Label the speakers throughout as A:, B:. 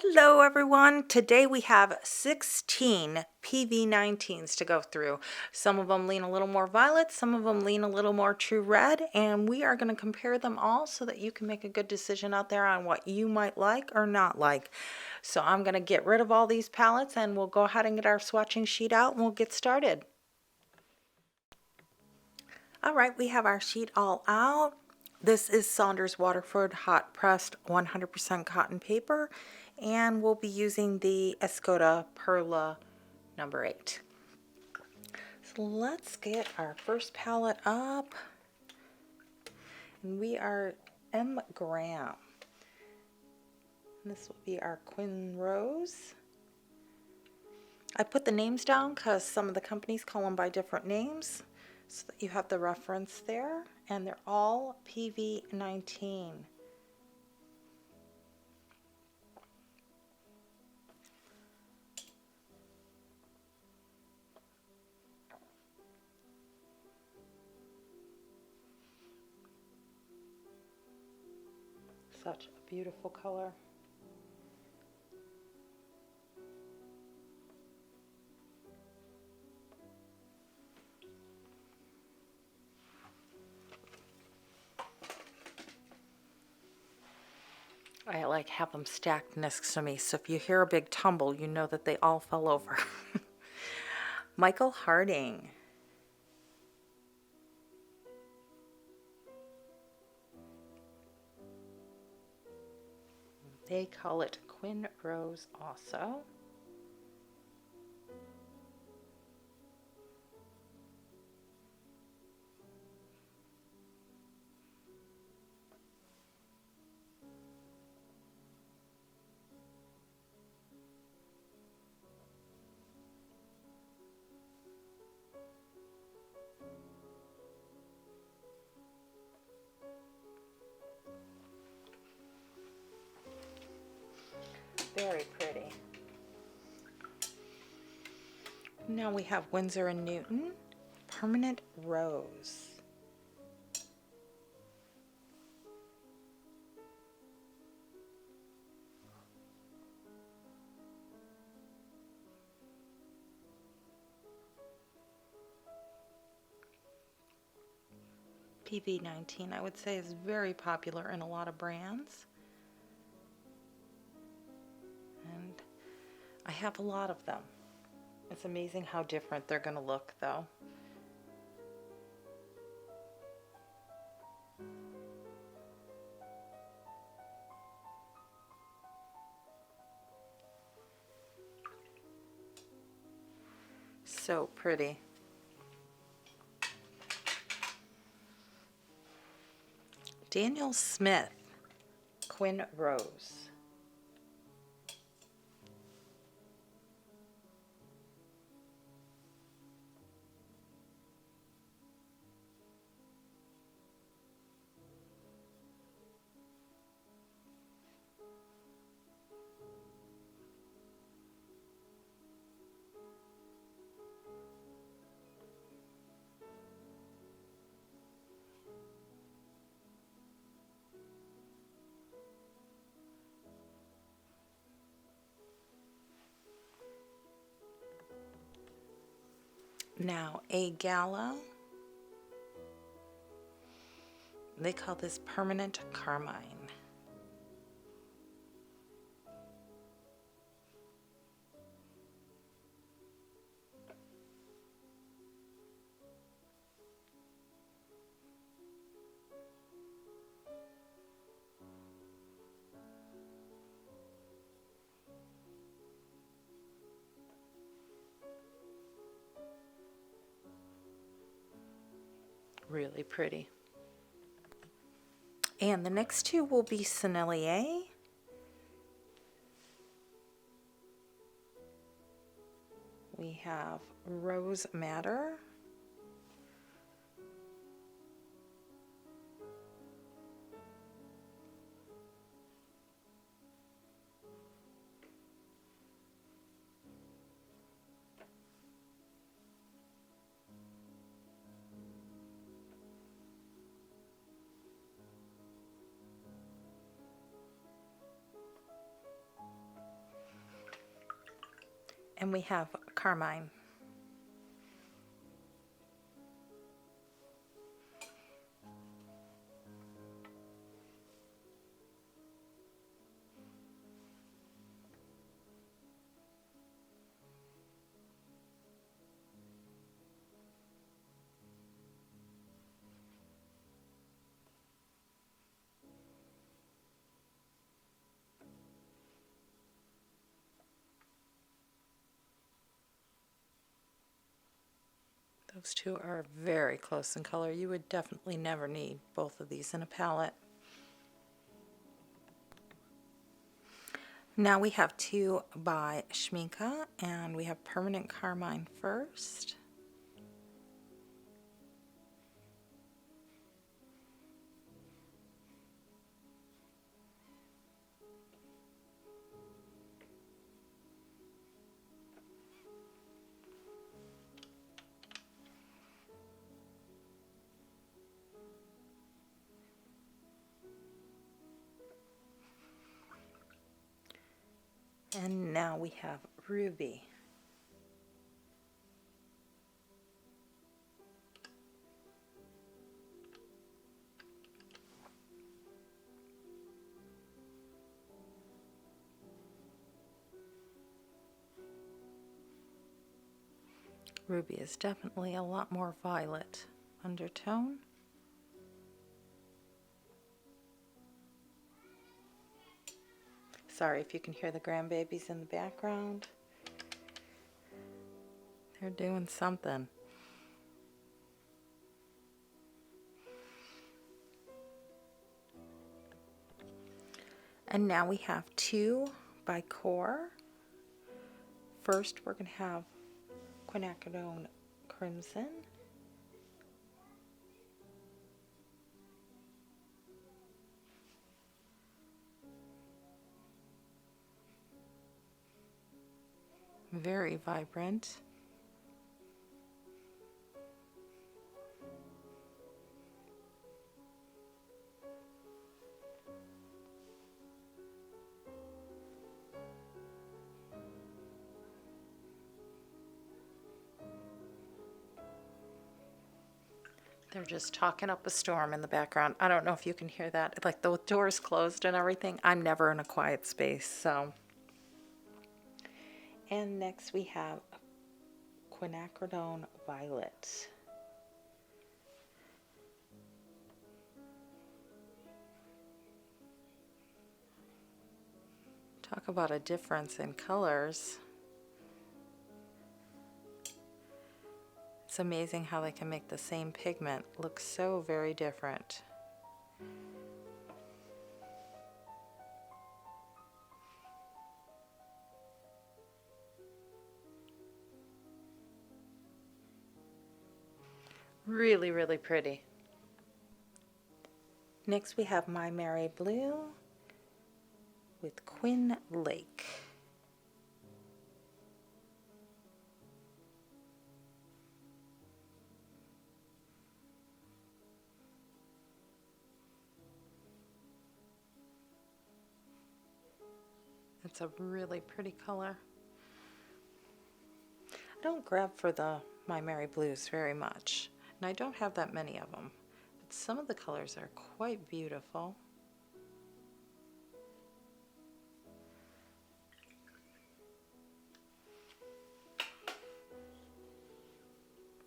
A: Hello everyone. Today we have 16 PV19s to go through. Some of them lean a little more violet, some of them lean a little more true red, and we are going to compare them all so that you can make a good decision out there on what you might like or not like. So I'm going to get rid of all these palettes and we'll go ahead and get our swatching sheet out and we'll get started. Alright, we have our sheet all out. This is Saunders Waterford hot pressed 100% cotton paper, and we'll be using the Escoda Perla number 8. So let's get our first palette up, and we are M. Graham. This will be our Quinn Rose. I put the names down because some of the companies call them by different names, so that you have the reference there, and they're all PV19. Such a beautiful color. I have them stacked next to me, so if you hear a big tumble, you know that they all fell over. Michael Harding. They call it Quinn Rose also. Very pretty. Now we have Winsor & Newton Permanent Rose. PV19, I would say, is very popular in a lot of brands. And I have a lot of them. It's amazing how different they're going to look, though. So pretty. Daniel Smith, Quinn Rose. Now, a Gala. They call this Permanent Carmine. Really pretty. And the next two will be Sennelier. We have Rose Madder. And we have carmine. Those two are very close in color. You would definitely never need both of these in a palette. Now we have two by Schmincke, and we have Permanent Carmine first. And now we have Ruby. Ruby is definitely a lot more violet undertone. Sorry if you can hear the grandbabies in the background. They're doing something. And now we have two by Core. First, we're going to have Quinacridone Crimson. Very vibrant. They're just talking up a storm in the background. I don't know if you can hear that. Like the door's closed and everything. I'm never in a quiet space, so. And next we have Quinacridone Violet. Talk about a difference in colors. It's amazing how they can make the same pigment look so very different. Really, really pretty. Next we have My Merry Blue with Quinn Lake. It's a really pretty color. I don't grab for the My Merry Blues very much, and I don't have that many of them, but some of the colors are quite beautiful.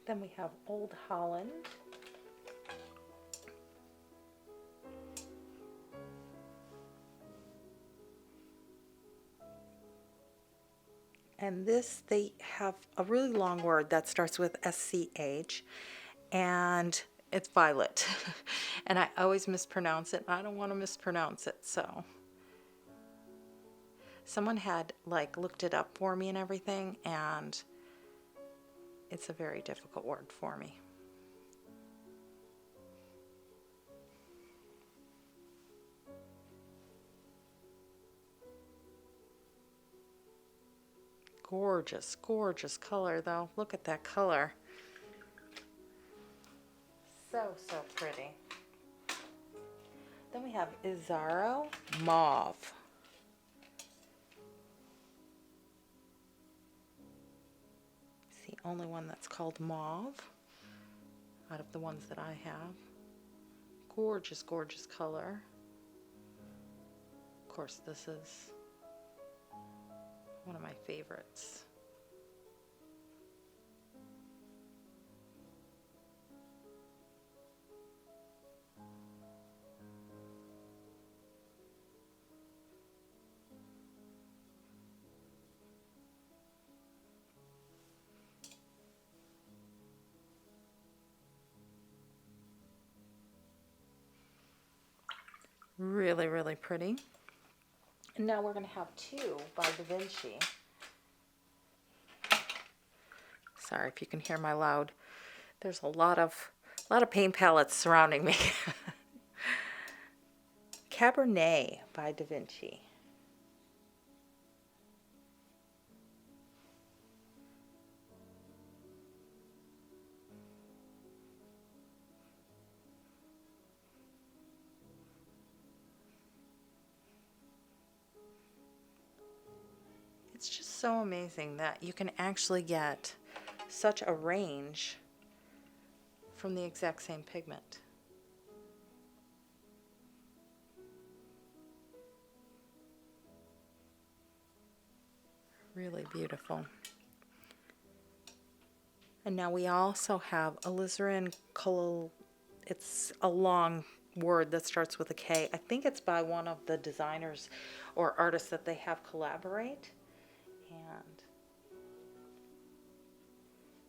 A: Then we have Old Holland. And this, they have a really long word that starts with SCH, and it's violet. And I always mispronounce it, and I don't want to mispronounce it, so. Someone had like looked it up for me and everything, and it's a very difficult word for me. Gorgeous, gorgeous color though. Look at that color. So, so pretty. Then we have Izaro Mauve. only one that's called mauve out of the ones that I have. Gorgeous, gorgeous color. Of course, this is one of my favorites. Really, really pretty. And now we're going to have two by Da Vinci. Sorry if you can hear my loud. There's a lot of paint palettes surrounding me. Cabernet by Da Vinci. It's just so amazing that you can actually get such a range from the exact same pigment. Really beautiful. And now we also have alizarin color. It's a long word that starts with a K. I think it's by one of the designers or artists that they have collaborate. And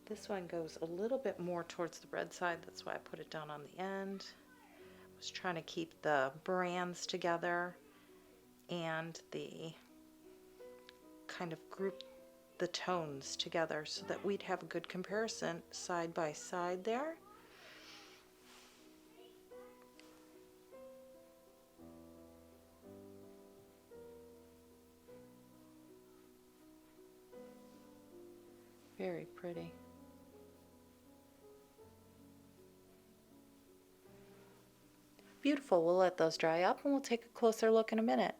A: this one goes a little bit more towards the red side. That's why I put it down on the end. I was trying to keep the brands together and the kind of group the tones together so that we'd have a good comparison side by side there. Very pretty. Beautiful. We'll let those dry up and we'll take a closer look in a minute.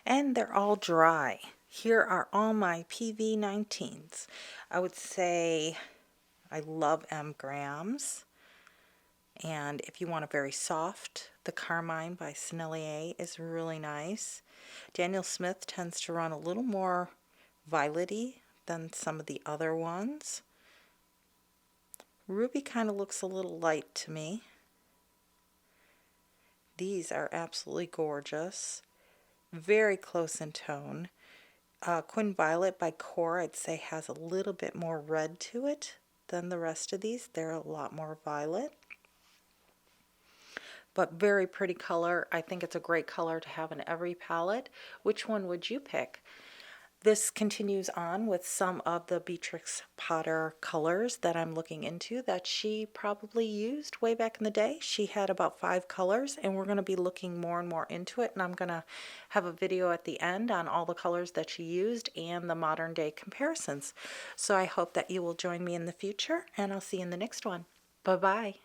A: And they're all dry. Here are all my PV19s. I would say I love M. Grams. And if you want a very soft, the Carmine by Sennelier is really nice. Daniel Smith tends to run a little more violety than some of the other ones. Ruby kind of looks a little light to me. These are absolutely gorgeous. Very close in tone. Quinn Violet by Core, I'd say, has a little bit more red to it than the rest of these. They're a lot more violet. But very pretty color. I think it's a great color to have in every palette. Which one would you pick? This continues on with some of the Beatrix Potter colors that I'm looking into that she probably used way back in the day. She had about 5 colors, and we're going to be looking more and more into it, and I'm going to have a video at the end on all the colors that she used and the modern day comparisons. So I hope that you will join me in the future, and I'll see you in the next one. Bye-bye.